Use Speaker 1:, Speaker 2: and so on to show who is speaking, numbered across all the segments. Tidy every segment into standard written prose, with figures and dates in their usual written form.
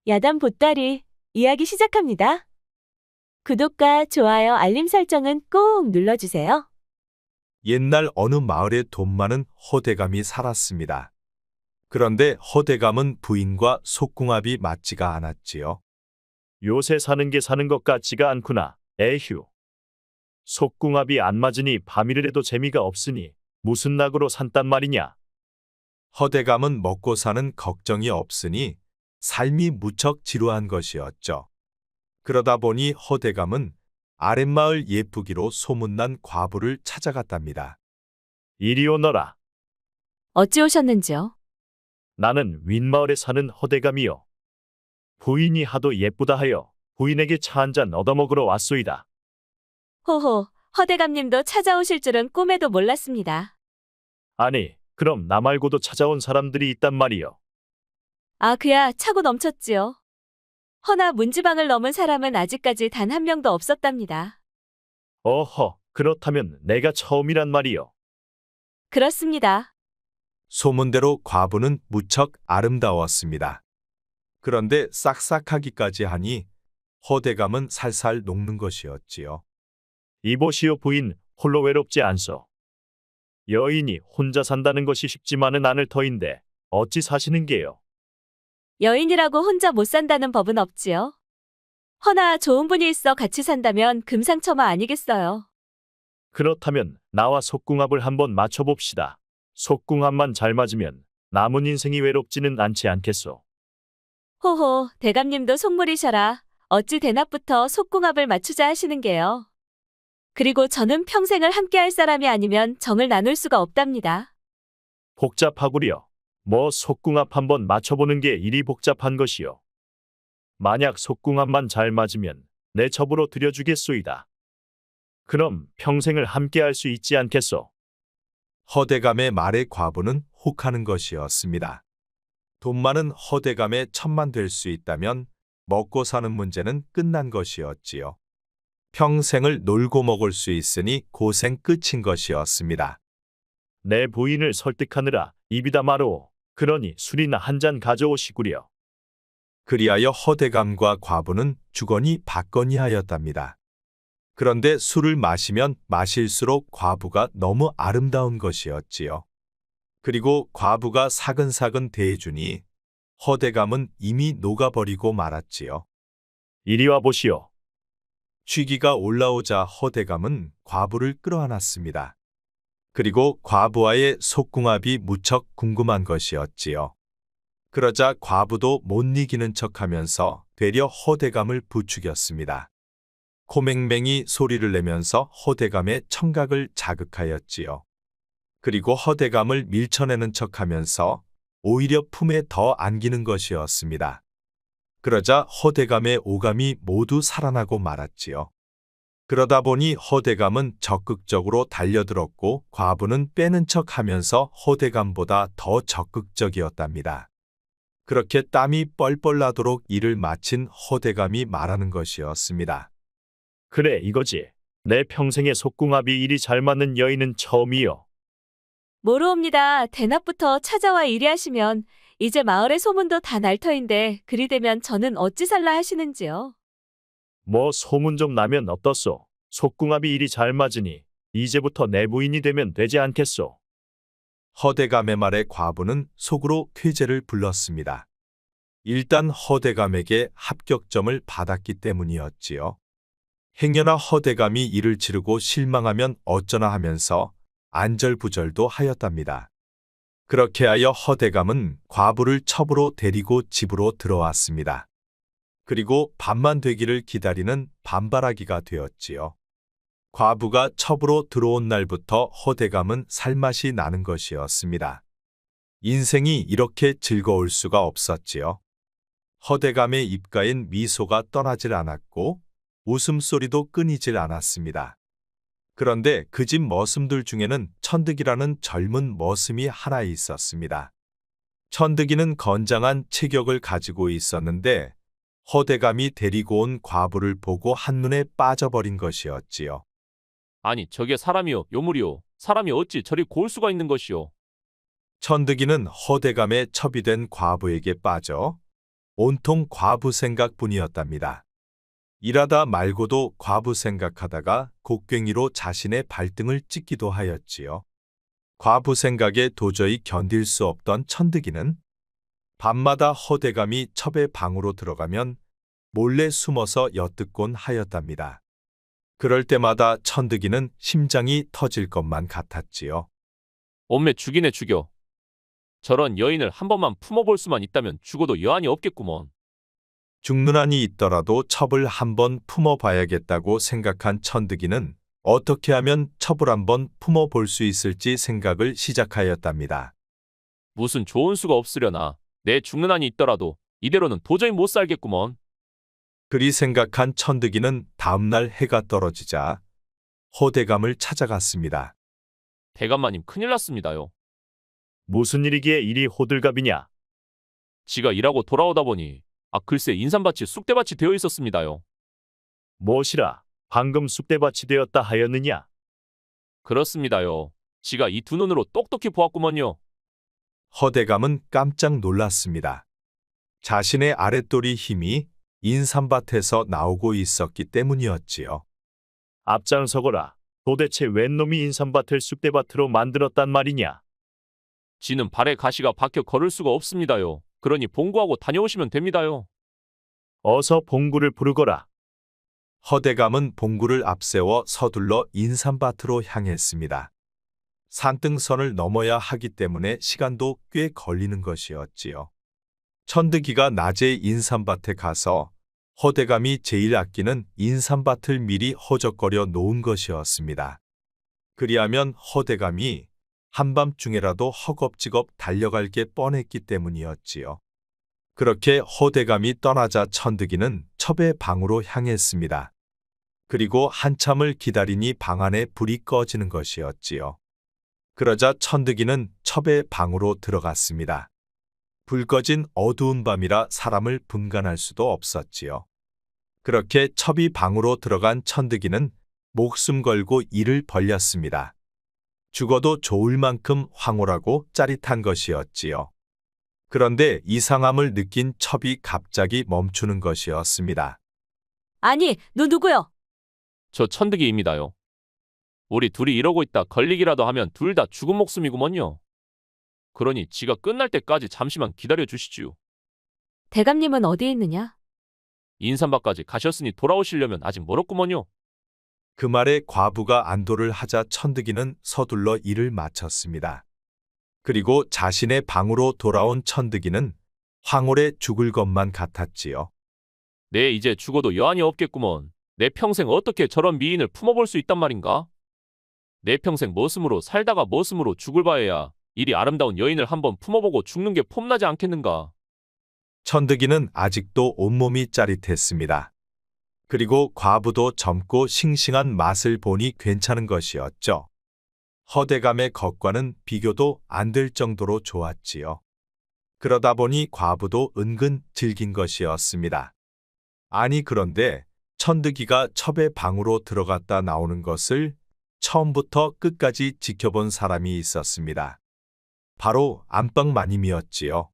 Speaker 1: 야단 보따리 이야기 시작합니다. 구독과 좋아요, 알림 설정은 꼭 눌러주세요.
Speaker 2: 옛날 어느 마을에 돈 많은 허대감이 살았습니다. 그런데 허대감은 부인과 속궁합이 맞지가 않았지요.
Speaker 3: 요새 사는 게 사는 것 같지가 않구나. 에휴. 속궁합이 안 맞으니 밤이래도 재미가 없으니 무슨 낙으로 산단 말이냐.
Speaker 2: 허대감은 먹고 사는 걱정이 없으니 삶이 무척 지루한 것이었죠. 그러다 보니 허대감은 아랫마을 예쁘기로 소문난 과부를 찾아갔답니다.
Speaker 3: 이리 오너라.
Speaker 1: 어찌 오셨는지요?
Speaker 3: 나는 윗마을에 사는 허대감이요. 부인이 하도 예쁘다 하여 부인에게 차 한 잔 얻어먹으러 왔소이다.
Speaker 1: 호호, 허대감님도 찾아오실 줄은 꿈에도 몰랐습니다.
Speaker 3: 아니, 그럼 나 말고도 찾아온 사람들이 있단 말이요.
Speaker 1: 아, 그야 차고 넘쳤지요. 허나 문지방을 넘은 사람은 아직까지 단 한 명도 없었답니다.
Speaker 3: 어허, 그렇다면 내가 처음이란 말이요.
Speaker 1: 그렇습니다.
Speaker 2: 소문대로 과부는 무척 아름다웠습니다. 그런데 싹싹하기까지 하니 허대감은 살살 녹는 것이었지요.
Speaker 3: 이보시오 부인, 홀로 외롭지 않소. 여인이 혼자 산다는 것이 쉽지만은 않을 터인데 어찌 사시는 게요?
Speaker 1: 여인이라고 혼자 못 산다는 법은 없지요. 허나 좋은 분이 있어 같이 산다면 금상첨화 아니겠어요.
Speaker 3: 그렇다면 나와 속궁합을 한번 맞춰봅시다. 속궁합만 잘 맞으면 남은 인생이 외롭지는 않지 않겠소.
Speaker 1: 호호, 대감님도 속물이셔라. 어찌 대낮부터 속궁합을 맞추자 하시는 게요. 그리고 저는 평생을 함께할 사람이 아니면 정을 나눌 수가 없답니다.
Speaker 3: 복잡하구려. 뭐 속궁합 한번 맞춰보는 게 이리 복잡한 것이요. 만약 속궁합만 잘 맞으면 내 첩으로 들여주겠소이다. 그럼 평생을 함께할 수 있지 않겠소.
Speaker 2: 허대감의 말에 과부는 혹하는 것이었습니다. 돈 많은 허대감의 첩만 될 수 있다면 먹고 사는 문제는 끝난 것이었지요. 평생을 놀고 먹을 수 있으니 고생 끝인 것이었습니다.
Speaker 3: 내 부인을 설득하느라 입이다 마로. 그러니 술이나 한 잔 가져오시구려.
Speaker 2: 그리하여 허대감과 과부는 주거니 받거니 하였답니다. 그런데 술을 마시면 마실수록 과부가 너무 아름다운 것이었지요. 그리고 과부가 사근사근 대해주니 허대감은 이미 녹아버리고 말았지요.
Speaker 3: 이리 와 보시오.
Speaker 2: 취기가 올라오자 허대감은 과부를 끌어안았습니다. 그리고 과부와의 속궁합이 무척 궁금한 것이었지요. 그러자 과부도 못 이기는 척하면서 되려 허대감을 부추겼습니다. 코맹맹이 소리를 내면서 허대감의 청각을 자극하였지요. 그리고 허대감을 밀쳐내는 척하면서 오히려 품에 더 안기는 것이었습니다. 그러자 허대감의 오감이 모두 살아나고 말았지요. 그러다 보니 허대감은 적극적으로 달려들었고 과부는 빼는 척하면서 허대감보다 더 적극적이었답니다. 그렇게 땀이 뻘뻘 나도록 일을 마친 허대감이 말하는 것이었습니다.
Speaker 3: 그래 이거지. 내 평생의 속궁합이 이리 잘 맞는 여인은 처음이요.
Speaker 1: 모르옵니다. 대낮부터 찾아와 일하시면 이제 마을의 소문도 다 날 터인데 그리 되면 저는 어찌 살라 하시는지요.
Speaker 3: 뭐 소문 좀 나면 어떻소? 속궁합이 이리 잘 맞으니 이제부터 내 부인이 되면 되지 않겠소?
Speaker 2: 허대감의 말에 과부는 속으로 쾌재를 불렀습니다. 일단 허대감에게 합격점을 받았기 때문이었지요. 행여나 허대감이 일을 치르고 실망하면 어쩌나 하면서 안절부절도 하였답니다. 그렇게 하여 허대감은 과부를 첩으로 데리고 집으로 들어왔습니다. 그리고 밤만 되기를 기다리는 밤바라기가 되었지요. 과부가 첩으로 들어온 날부터 허대감은 살맛이 나는 것이었습니다. 인생이 이렇게 즐거울 수가 없었지요. 허대감의 입가엔 미소가 떠나질 않았고 웃음소리도 끊이질 않았습니다. 그런데 그 집 머슴들 중에는 천득이라는 젊은 머슴이 하나 있었습니다. 천득이는 건장한 체격을 가지고 있었는데 허대감이 데리고 온 과부를 보고 한눈에 빠져버린 것이었지요.
Speaker 4: 아니 저게 사람이요 요물이요 사람이 어찌 저리 고울 수가 있는 것이요.
Speaker 2: 천득이는 허대감의 첩이 된 과부에게 빠져 온통 과부 생각뿐이었답니다. 일하다 말고도 과부 생각하다가 곡괭이로 자신의 발등을 찍기도 하였지요. 과부 생각에 도저히 견딜 수 없던 천득이는 밤마다 허대감이 첩의 방으로 들어가면 몰래 숨어서 엿듣곤 하였답니다. 그럴 때마다 천득이는 심장이 터질 것만 같았지요.
Speaker 4: 엄매 죽이네 죽여. 저런 여인을 한 번만 품어볼 수만 있다면 죽어도 여한이 없겠구먼.
Speaker 2: 죽는 한이 있더라도 첩을 한번 품어봐야겠다고 생각한 천득이는 어떻게 하면 첩을 한번 품어볼 수 있을지 생각을 시작하였답니다.
Speaker 4: 무슨 좋은 수가 없으려나. 내 죽는 한이 있더라도 이대로는 도저히 못 살겠구먼.
Speaker 2: 그리 생각한 천득이는 다음날 해가 떨어지자 허대감을 찾아갔습니다.
Speaker 4: 대감마님 큰일 났습니다요.
Speaker 3: 무슨 일이기에 이리 호들갑이냐?
Speaker 4: 지가 일하고 돌아오다 보니 글쎄 인삼밭이 쑥대밭이 되어 있었습니다요.
Speaker 3: 무엇이라 방금 쑥대밭이 되었다 하였느냐?
Speaker 4: 그렇습니다요. 지가 이 두 눈으로 똑똑히 보았구먼요.
Speaker 2: 허대감은 깜짝 놀랐습니다. 자신의 아랫돌이 힘이 인삼밭에서 나오고 있었기 때문이었지요.
Speaker 3: 앞장서거라. 도대체 웬 놈이 인삼밭을 쑥대밭으로 만들었단 말이냐?
Speaker 4: 지는 발에 가시가 박혀 걸을 수가 없습니다요. 그러니 봉구하고 다녀오시면 됩니다요.
Speaker 3: 어서 봉구를 부르거라.
Speaker 2: 허대감은 봉구를 앞세워 서둘러 인삼밭으로 향했습니다. 산등선을 넘어야 하기 때문에 시간도 꽤 걸리는 것이었지요. 천득이가 낮에 인삼밭에 가서 허대감이 제일 아끼는 인삼밭을 미리 허적거려 놓은 것이었습니다. 그리하면 허대감이 한밤중에라도 허겁지겁 달려갈 게 뻔했기 때문이었지요. 그렇게 허대감이 떠나자 천득이는 첩의 방으로 향했습니다. 그리고 한참을 기다리니 방 안에 불이 꺼지는 것이었지요. 그러자 천득이는 첩의 방으로 들어갔습니다. 불 꺼진 어두운 밤이라 사람을 분간할 수도 없었지요. 그렇게 첩이 방으로 들어간 천득이는 목숨 걸고 이를 벌렸습니다. 죽어도 좋을 만큼 황홀하고 짜릿한 것이었지요. 그런데 이상함을 느낀 첩이 갑자기 멈추는 것이었습니다.
Speaker 1: 아니, 너 누구요?
Speaker 4: 저 천득이입니다요. 우리 둘이 이러고 있다 걸리기라도 하면 둘 다 죽은 목숨이구먼요. 그러니 지가 끝날 때까지 잠시만 기다려 주시지요.
Speaker 1: 대감님은 어디 있느냐?
Speaker 4: 인삼밭까지 가셨으니 돌아오시려면 아직 멀었구먼요.
Speaker 2: 그 말에 과부가 안도를 하자 천득이는 서둘러 일을 마쳤습니다. 그리고 자신의 방으로 돌아온 천득이는 황홀해 죽을 것만 같았지요.
Speaker 4: 내 이제 죽어도 여한이 없겠구먼. 내 평생 어떻게 저런 미인을 품어볼 수 있단 말인가? 내 평생 머슴으로 살다가 머슴으로 죽을 바에야 이리 아름다운 여인을 한번 품어보고 죽는 게 폼나지 않겠는가?
Speaker 2: 천득이는 아직도 온몸이 짜릿했습니다. 그리고 과부도 젊고 싱싱한 맛을 보니 괜찮은 것이었죠. 허대감의 것과는 비교도 안 될 정도로 좋았지요. 그러다 보니 과부도 은근 즐긴 것이었습니다. 아니 그런데 천득이가 첩의 방으로 들어갔다 나오는 것을 처음부터 끝까지 지켜본 사람이 있었습니다. 바로 안방마님이었지요.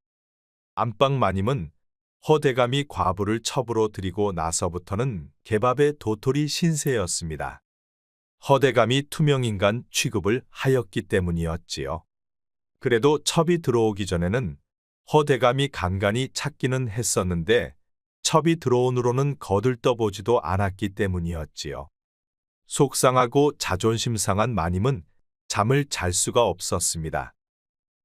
Speaker 2: 안방마님은 허대감이 과부를 첩으로 들이고 나서부터는 개밥의 도토리 신세였습니다. 허대감이 투명인간 취급을 하였기 때문이었지요. 그래도 첩이 들어오기 전에는 허대감이 간간히 찾기는 했었는데 첩이 들어온 후로는 거들떠보지도 않았기 때문이었지요. 속상하고 자존심 상한 마님은 잠을 잘 수가 없었습니다.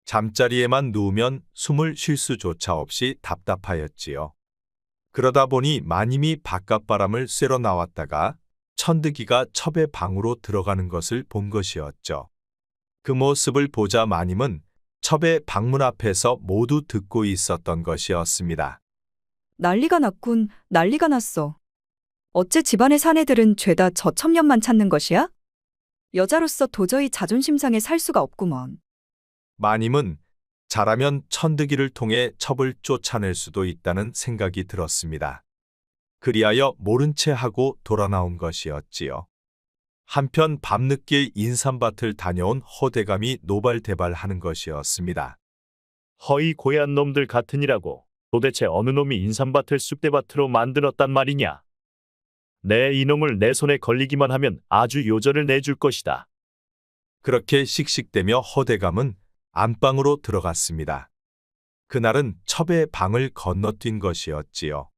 Speaker 2: 잠자리에만 누우면 숨을 쉴 수조차 없이 답답하였지요. 그러다 보니 마님이 바깥바람을 쐬러 나왔다가 천득이가 첩의 방으로 들어가는 것을 본 것이었죠. 그 모습을 보자 마님은 첩의 방문 앞에서 모두 듣고 있었던 것이었습니다.
Speaker 5: 난리가 났군. 난리가 났어. 어째 집안의 사내들은 죄다 저 첩년만 찾는 것이야? 여자로서 도저히 자존심 상해 살 수가 없구먼.
Speaker 2: 마님은 잘하면 천득이를 통해 첩을 쫓아낼 수도 있다는 생각이 들었습니다. 그리하여 모른 채 하고 돌아 나온 것이었지요. 한편 밤늦게 인삼밭을 다녀온 허대감이 노발대발하는 것이었습니다.
Speaker 3: 허위 고얀 놈들 같으니라고 도대체 어느 놈이 인삼밭을 쑥대밭으로 만들었단 말이냐? 내 이놈을 내 손에 걸리기만 하면 아주 요절을 내줄 것이다.
Speaker 2: 그렇게 씩씩대며 허대감은 안방으로 들어갔습니다. 그날은 첩의 방을 건너뛴 것이었지요.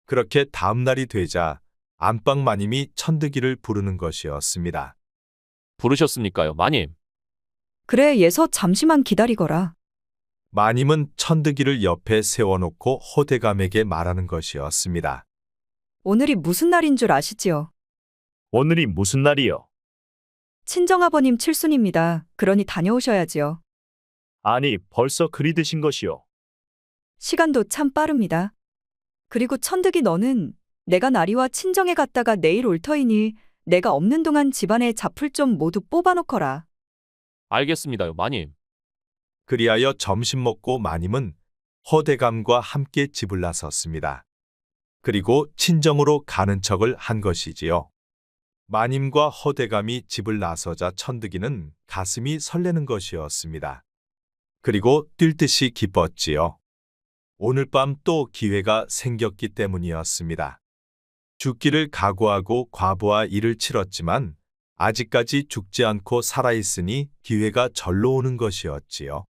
Speaker 2: 그렇게 다음 날이 되자 안방 마님이 천득이를 부르는 것이었습니다.
Speaker 4: 부르셨습니까요, 마님?
Speaker 5: 그래, 예서 잠시만 기다리거라.
Speaker 2: 마님은 천득이를 옆에 세워놓고 허대감에게 말하는 것이었습니다.
Speaker 5: 오늘이 무슨 날인 줄 아시지요?
Speaker 3: 오늘이 무슨 날이요?
Speaker 5: 친정아버님 칠순입니다. 그러니 다녀오셔야지요.
Speaker 3: 아니, 벌써 그리 드신 것이요.
Speaker 5: 시간도 참 빠릅니다. 그리고 천득이 너는 내가 나리와 친정에 갔다가 내일 올 터이니 내가 없는 동안 집안의 잡풀 좀 모두 뽑아놓거라.
Speaker 4: 알겠습니다요, 마님.
Speaker 2: 그리하여 점심 먹고 마님은 허대감과 함께 집을 나섰습니다. 그리고 친정으로 가는 척을 한 것이지요. 마님과 허대감이 집을 나서자 천득이는 가슴이 설레는 것이었습니다. 그리고 뛸 듯이 기뻤지요. 오늘 밤 또 기회가 생겼기 때문이었습니다. 죽기를 각오하고 과부와 일을 치렀지만 아직까지 죽지 않고 살아있으니 기회가 절로 오는 것이었지요.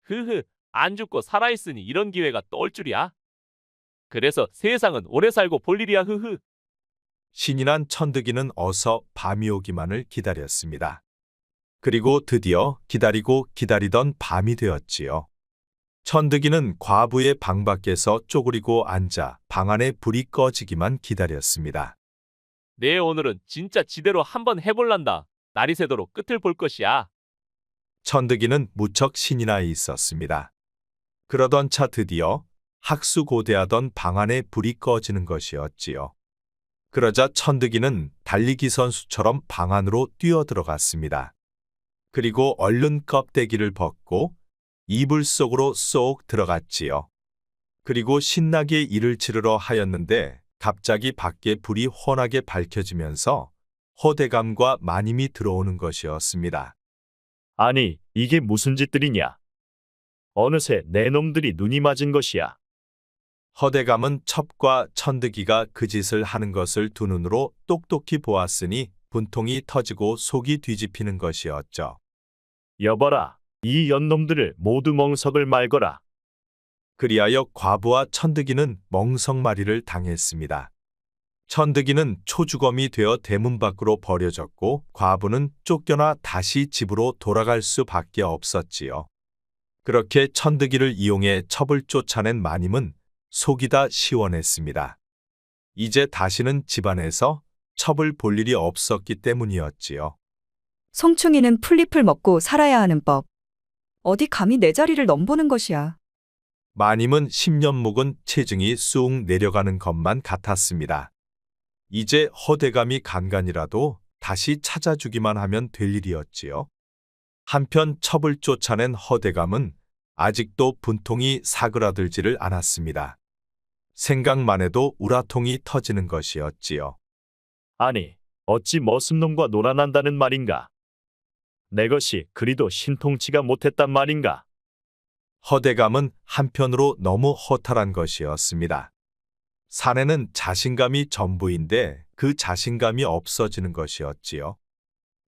Speaker 4: 흐흐, 안 죽고 살아있으니 이런 기회가 또 올 줄이야. 그래서 세상은 오래 살고 볼 일이야, 흐흐.
Speaker 2: 신이 난 천득이는 어서 밤이 오기만을 기다렸습니다. 그리고 드디어 기다리고 기다리던 밤이 되었지요. 천득이는 과부의 방 밖에서 쪼그리고 앉아 방 안에 불이 꺼지기만 기다렸습니다.
Speaker 4: 내 오늘은 진짜 지대로 한번 해볼란다. 날이 새도록 끝을 볼 것이야.
Speaker 2: 천득이는 무척 신이 나 있었습니다. 그러던 차 드디어 학수고대하던 방 안에 불이 꺼지는 것이었지요. 그러자 천득이는 달리기 선수처럼 방 안으로 뛰어들어갔습니다. 그리고 얼른 껍데기를 벗고 이불 속으로 쏙 들어갔지요. 그리고 신나게 일을 치르러 하였는데 갑자기 밖에 불이 환하게 밝혀지면서 허대감과 마님이 들어오는 것이었습니다.
Speaker 3: 아니, 이게 무슨 짓들이냐? 어느새 내 놈들이 눈이 맞은 것이야.
Speaker 2: 허대감은 첩과 천득이가 그 짓을 하는 것을 두 눈으로 똑똑히 보았으니 분통이 터지고 속이 뒤집히는 것이었죠.
Speaker 3: 여봐라, 이 연놈들을 모두 멍석을 말거라.
Speaker 2: 그리하여 과부와 천득이는 멍석마리를 당했습니다. 천득이는 초주검이 되어 대문 밖으로 버려졌고 과부는 쫓겨나 다시 집으로 돌아갈 수밖에 없었지요. 그렇게 천득이를 이용해 첩을 쫓아낸 마님은 속이 다 시원했습니다. 이제 다시는 집안에서 첩을 볼 일이 없었기 때문이었지요.
Speaker 5: 송충이는 풀잎을 먹고 살아야 하는 법. 어디 감히 내 자리를 넘보는 것이야.
Speaker 2: 마님은 10년 묵은 체증이 쑥 내려가는 것만 같았습니다. 이제 허대감이 간간이라도 다시 찾아주기만 하면 될 일이었지요. 한편 첩을 쫓아낸 허대감은 아직도 분통이 사그라들지를 않았습니다. 생각만 해도 우라통이 터지는 것이었지요.
Speaker 3: 아니, 어찌 머슴놈과 놀아난다는 말인가? 내 것이 그리도 신통치가 못했단 말인가?
Speaker 2: 허대감은 한편으로 너무 허탈한 것이었습니다. 사내는 자신감이 전부인데 그 자신감이 없어지는 것이었지요.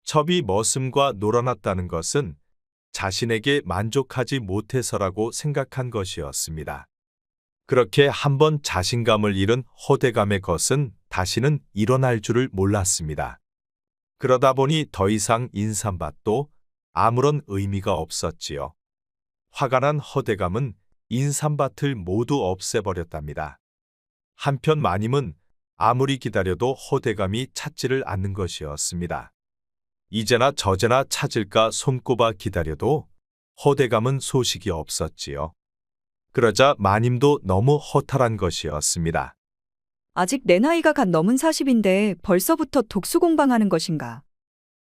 Speaker 2: 첩이 머슴과 놀아났다는 것은 자신에게 만족하지 못해서라고 생각한 것이었습니다. 그렇게 한번 자신감을 잃은 허대감의 것은 다시는 일어날 줄을 몰랐습니다. 그러다 보니 더 이상 인삼밭도 아무런 의미가 없었지요. 화가 난 허대감은 인삼밭을 모두 없애버렸답니다. 한편 마님은 아무리 기다려도 허대감이 찾지를 않는 것이었습니다. 이제나 저제나 찾을까 손꼽아 기다려도 허대감은 소식이 없었지요. 그러자 마님도 너무 허탈한 것이었습니다.
Speaker 5: 아직 내 나이가 갓 넘은 40인데 벌써부터 독수공방하는 것인가.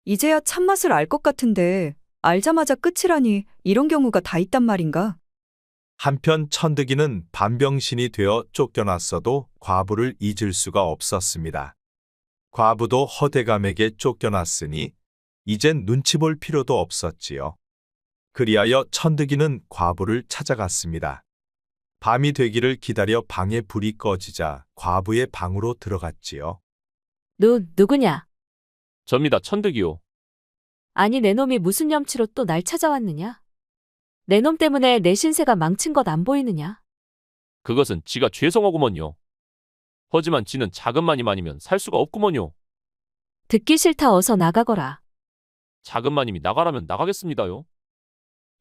Speaker 5: 이제야 참맛을 알 것 같은데 알자마자 끝이라니 이런 경우가 다 있단 말인가.
Speaker 2: 한편 천득이는 반병신이 되어 쫓겨났어도 과부를 잊을 수가 없었습니다. 과부도 허대감에게 쫓겨났으니 이젠 눈치 볼 필요도 없었지요. 그리하여 천득이는 과부를 찾아갔습니다. 밤이 되기를 기다려 방에 불이 꺼지자 과부의 방으로 들어갔지요.
Speaker 1: 누구냐?
Speaker 4: 접니다, 천득이요.
Speaker 1: 아니, 내 놈이 무슨 염치로 또 날 찾아왔느냐? 내 놈 때문에 내 신세가 망친 것 안 보이느냐?
Speaker 4: 그것은 지가 죄송하구먼요. 하지만 지는 작은 마님 아니면 살 수가 없구먼요.
Speaker 1: 듣기 싫다 어서 나가거라.
Speaker 4: 작은 마님이 나가라면 나가겠습니다요.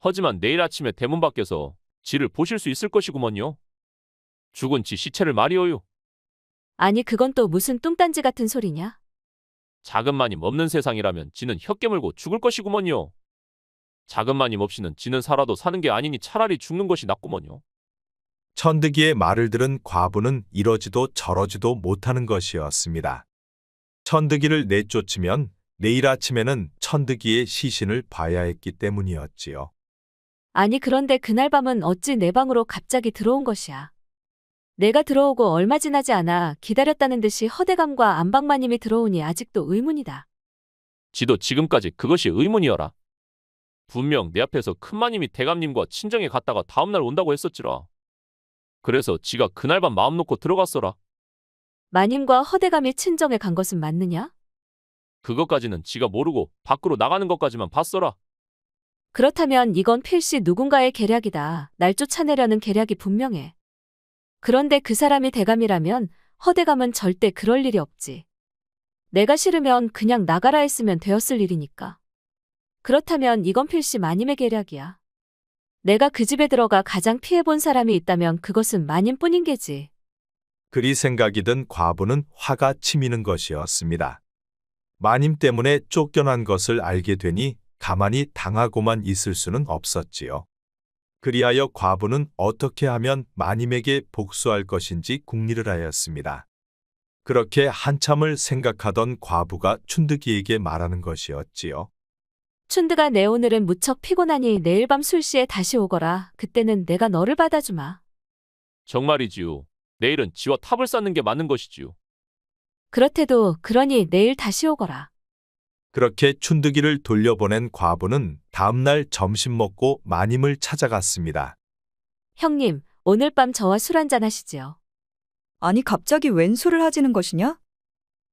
Speaker 4: 하지만 내일 아침에 대문 밖에서 지를 보실 수 있을 것이구먼요. 죽은 지 시체를 말이오요.
Speaker 1: 아니, 그건 또 무슨 뚱딴지 같은 소리냐?
Speaker 4: 작은 마님 없는 세상이라면 지는 혀 깨물고 죽을 것이구먼요. 작은 마님 없이는 지는 살아도 사는 게 아니니 차라리 죽는 것이 낫구먼요.
Speaker 2: 천득이의 말을 들은 과부는 이러지도 저러지도 못하는 것이었습니다. 천득이를 내쫓으면 내일 아침에는 천득이의 시신을 봐야 했기 때문이었지요.
Speaker 1: 아니, 그런데 그날 밤은 어찌 내 방으로 갑자기 들어온 것이야? 내가 들어오고 얼마 지나지 않아 기다렸다는 듯이 허대감과 안방마님이 들어오니 아직도 의문이다.
Speaker 4: 지도 지금까지 그것이 의문이어라. 분명 내 앞에서 큰 마님이 대감님과 친정에 갔다가 다음날 온다고 했었지라. 그래서 지가 그날 밤 마음 놓고 들어갔어라.
Speaker 1: 마님과 허대감이 친정에 간 것은 맞느냐?
Speaker 4: 그것까지는 지가 모르고 밖으로 나가는 것까지만 봤어라.
Speaker 1: 그렇다면 이건 필시 누군가의 계략이다. 날 쫓아내려는 계략이 분명해. 그런데 그 사람이 대감이라면 허대감은 절대 그럴 일이 없지. 내가 싫으면 그냥 나가라 했으면 되었을 일이니까. 그렇다면 이건 필시 마님의 계략이야. 내가 그 집에 들어가 가장 피해본 사람이 있다면 그것은 마님뿐인 게지.
Speaker 2: 그리 생각이 든 과부는 화가 치미는 것이었습니다. 마님 때문에 쫓겨난 것을 알게 되니 가만히 당하고만 있을 수는 없었지요. 그리하여 과부는 어떻게 하면 마님에게 복수할 것인지 궁리를 하였습니다. 그렇게 한참을 생각하던 과부가 춘득이에게 말하는 것이었지요.
Speaker 1: 춘드가 내 오늘은 무척 피곤하니 내일 밤 술시에 다시 오거라. 그때는 내가 너를 받아주마.
Speaker 4: 정말이지요. 내일은 지와 탑을 쌓는 게 맞는 것이지요.
Speaker 1: 그렇대도 그러니 내일 다시 오거라.
Speaker 2: 그렇게 춘득이를 돌려보낸 과부는 다음날 점심 먹고 마님을 찾아갔습니다.
Speaker 1: 형님, 오늘 밤 저와 술 한잔 하시지요.
Speaker 5: 아니 갑자기 웬 술을 하지는 것이냐?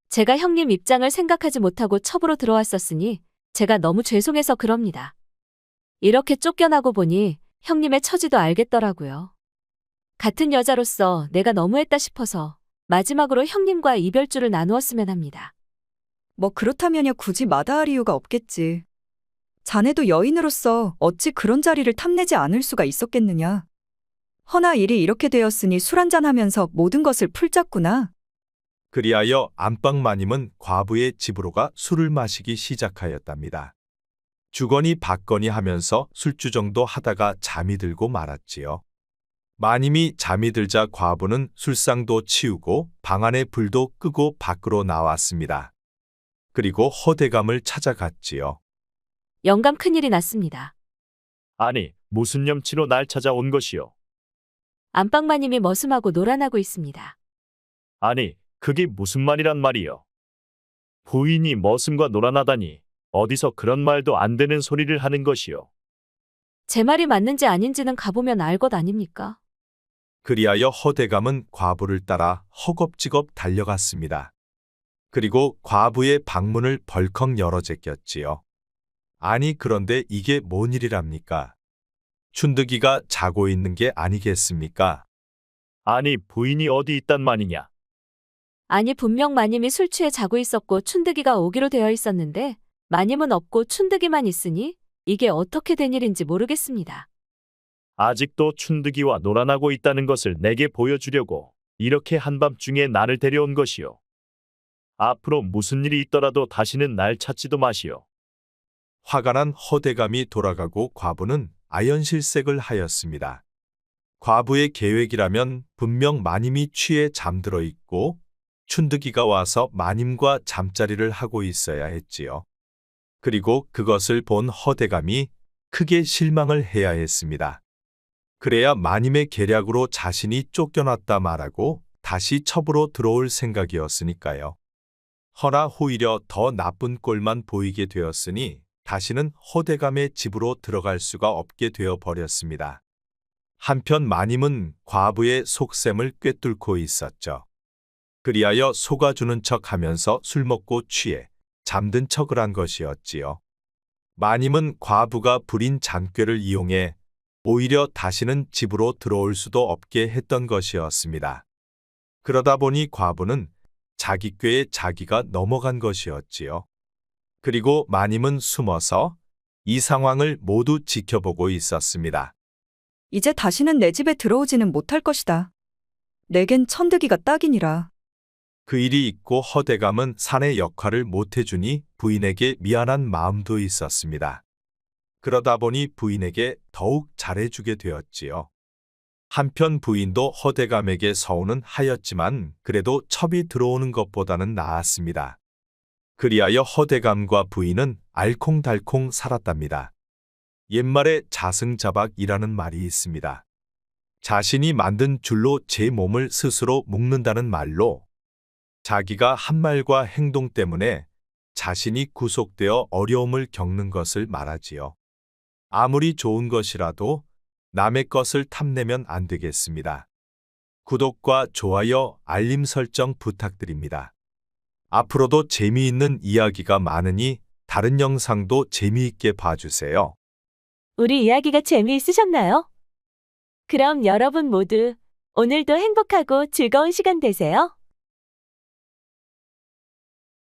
Speaker 1: 제가 형님 입장을 생각하지 못하고 첩으로 들어왔었으니 제가 너무 죄송해서 그럽니다. 이렇게 쫓겨나고 보니 형님의 처지도 알겠더라고요. 같은 여자로서 내가 너무했다 싶어서 마지막으로 형님과 이별주를 나누었으면 합니다.
Speaker 5: 뭐 그렇다면야 굳이 마다할 이유가 없겠지. 자네도 여인으로서 어찌 그런 자리를 탐내지 않을 수가 있었겠느냐. 허나 일이 이렇게 되었으니 술 한잔하면서 모든 것을 풀자꾸나.
Speaker 2: 그리하여 안방마님은 과부의 집으로 가 술을 마시기 시작하였답니다. 주거니 받거니 하면서 술주정도 하다가 잠이 들고 말았지요. 마님이 잠이 들자 과부는 술상도 치우고 방 안의 불도 끄고 밖으로 나왔습니다. 그리고 허대감을 찾아갔지요.
Speaker 1: 영감 큰일이 났습니다.
Speaker 3: 아니, 무슨 염치로 날 찾아온 것이요?
Speaker 1: 안방마님이 머슴하고 노란하고 있습니다.
Speaker 3: 아니, 그게 무슨 말이란 말이요? 부인이 머슴과 놀아나다니 어디서 그런 말도 안 되는 소리를 하는 것이요?
Speaker 1: 제 말이 맞는지 아닌지는 가보면 알 것 아닙니까?
Speaker 2: 그리하여 허대감은 과부를 따라 허겁지겁 달려갔습니다. 그리고 과부의 방문을 벌컥 열어 제꼈지요. 아니 그런데 이게 뭔 일이랍니까? 춘득이가 자고 있는 게 아니겠습니까?
Speaker 3: 아니, 부인이 어디 있단 말이냐?
Speaker 1: 아니, 분명 마님이 술 취해 자고 있었고 춘득이가 오기로 되어 있었는데 마님은 없고 춘득이만 있으니 이게 어떻게 된 일인지 모르겠습니다.
Speaker 3: 아직도 춘득이와 놀아나고 있다는 것을 내게 보여주려고 이렇게 한밤중에 나를 데려온 것이요. 앞으로 무슨 일이 있더라도 다시는 날 찾지도 마시오.
Speaker 2: 화가 난 허대감이 돌아가고 과부는 아연실색을 하였습니다. 과부의 계획이라면 분명 마님이 취해 잠들어 있고 춘득이가 와서 마님과 잠자리를 하고 있어야 했지요. 그리고 그것을 본 허대감이 크게 실망을 해야 했습니다. 그래야 마님의 계략으로 자신이 쫓겨났다 말하고 다시 첩으로 들어올 생각이었으니까요. 허나 오히려 더 나쁜 꼴만 보이게 되었으니 다시는 허대감의 집으로 들어갈 수가 없게 되어 버렸습니다. 한편 마님은 과부의 속셈을 꿰뚫고 있었죠. 그리하여 속아주는 척하면서 술 먹고 취해 잠든 척을 한 것이었지요. 마님은 과부가 부린 잔꾀를 이용해 오히려 다시는 집으로 들어올 수도 없게 했던 것이었습니다. 그러다 보니 과부는 자기 꾀에 자기가 넘어간 것이었지요. 그리고 마님은 숨어서 이 상황을 모두 지켜보고 있었습니다.
Speaker 5: 이제 다시는 내 집에 들어오지는 못할 것이다. 내겐 천득이가 딱이니라.
Speaker 2: 그 일이 있고 허대감은 사내 역할을 못해주니 부인에게 미안한 마음도 있었습니다. 그러다 보니 부인에게 더욱 잘해주게 되었지요. 한편 부인도 허대감에게 서운은 하였지만 그래도 첩이 들어오는 것보다는 나았습니다. 그리하여 허대감과 부인은 알콩달콩 살았답니다. 옛말에 자승자박이라는 말이 있습니다. 자신이 만든 줄로 제 몸을 스스로 묶는다는 말로 자기가 한 말과 행동 때문에 자신이 구속되어 어려움을 겪는 것을 말하지요. 아무리 좋은 것이라도 남의 것을 탐내면 안 되겠습니다. 구독과 좋아요, 알림 설정 부탁드립니다. 앞으로도 재미있는 이야기가 많으니 다른 영상도 재미있게 봐주세요.
Speaker 1: 우리 이야기가 재미있으셨나요? 그럼 여러분 모두 오늘도 행복하고 즐거운 시간 되세요.